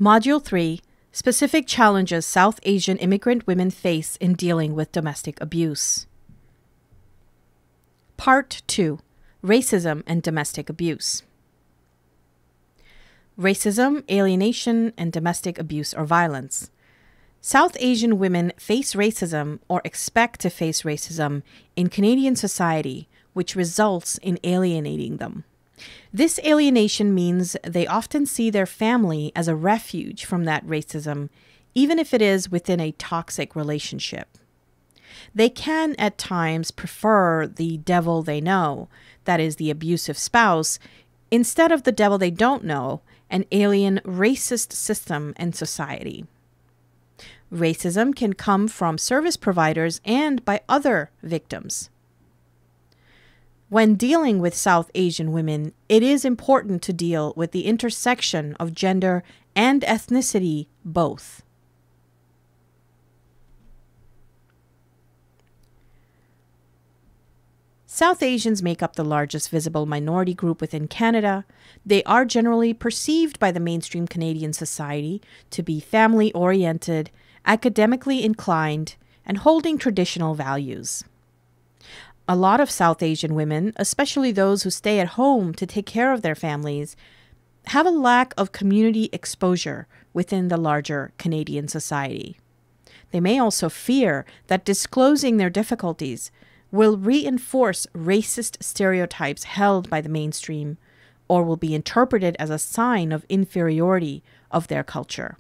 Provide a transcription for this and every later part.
Module 3, Specific Challenges South Asian Immigrant Women Face in Dealing with Domestic Abuse. Part 2, Racism and Domestic Abuse. Racism, alienation, and domestic abuse or violence. South Asian women face racism or expect to face racism in Canadian society, which results in alienating them. This alienation means they often see their family as a refuge from that racism, even if it is within a toxic relationship. They can at times prefer the devil they know, that is, the abusive spouse, instead of the devil they don't know, an alien racist system and society. Racism can come from service providers and by other victims. When dealing with South Asian women, it is important to deal with the intersection of gender and ethnicity both. South Asians make up the largest visible minority group within Canada. They are generally perceived by the mainstream Canadian society to be family-oriented, academically inclined, and holding traditional values. A lot of South Asian women, especially those who stay at home to take care of their families, have a lack of community exposure within the larger Canadian society. They may also fear that disclosing their difficulties will reinforce racist stereotypes held by the mainstream or will be interpreted as a sign of inferiority of their culture.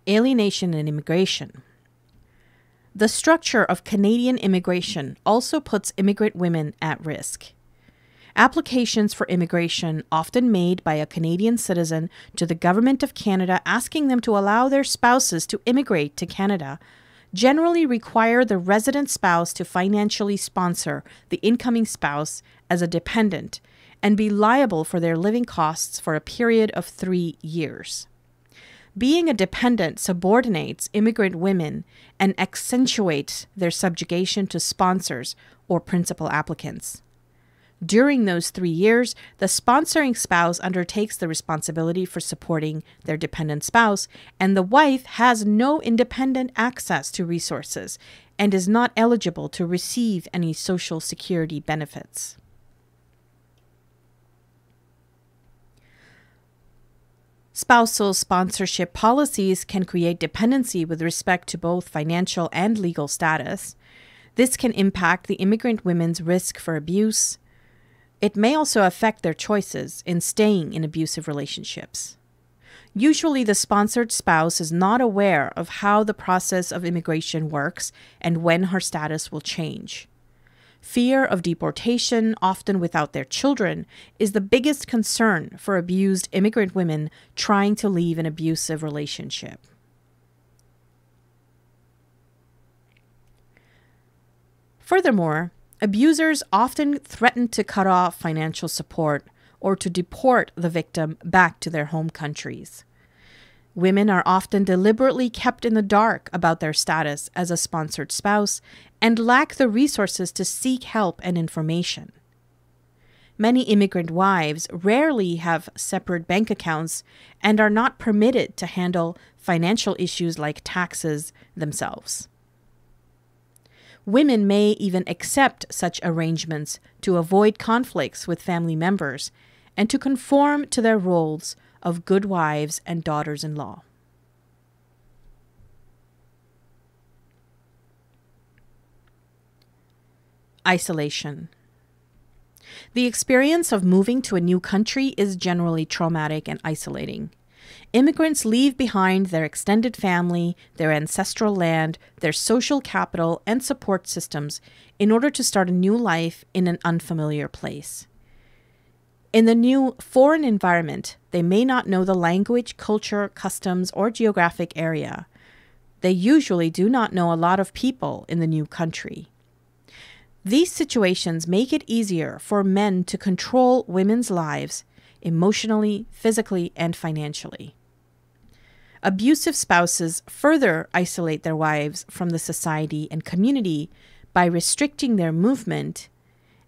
Alienation and immigration. The structure of Canadian immigration also puts immigrant women at risk. Applications for immigration, often made by a Canadian citizen to the Government of Canada asking them to allow their spouses to immigrate to Canada, generally require the resident spouse to financially sponsor the incoming spouse as a dependent and be liable for their living costs for a period of 3 years. Being a dependent subordinates immigrant women and accentuates their subjugation to sponsors or principal applicants. During those 3 years, the sponsoring spouse undertakes the responsibility for supporting their dependent spouse, and the wife has no independent access to resources and is not eligible to receive any Social Security benefits. Spousal sponsorship policies can create dependency with respect to both financial and legal status. This can impact the immigrant women's risk for abuse. It may also affect their choices in staying in abusive relationships. Usually, the sponsored spouse is not aware of how the process of immigration works and when her status will change. Fear of deportation, often without their children, is the biggest concern for abused immigrant women trying to leave an abusive relationship. Furthermore, abusers often threaten to cut off financial support or to deport the victim back to their home countries. Women are often deliberately kept in the dark about their status as a sponsored spouse and lack the resources to seek help and information. Many immigrant wives rarely have separate bank accounts and are not permitted to handle financial issues like taxes themselves. Women may even accept such arrangements to avoid conflicts with family members and to conform to their roles of good wives and daughters-in-law. Isolation. The experience of moving to a new country is generally traumatic and isolating. Immigrants leave behind their extended family, their ancestral land, their social capital, and support systems in order to start a new life in an unfamiliar place. In the new foreign environment, they may not know the language, culture, customs, or geographic area. They usually do not know a lot of people in the new country. These situations make it easier for men to control women's lives emotionally, physically, and financially. Abusive spouses further isolate their wives from the society and community by restricting their movement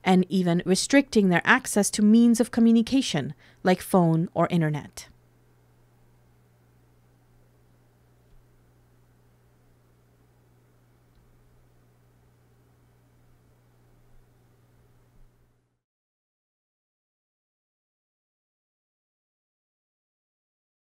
and even restricting their access to means of communication like phone or internet.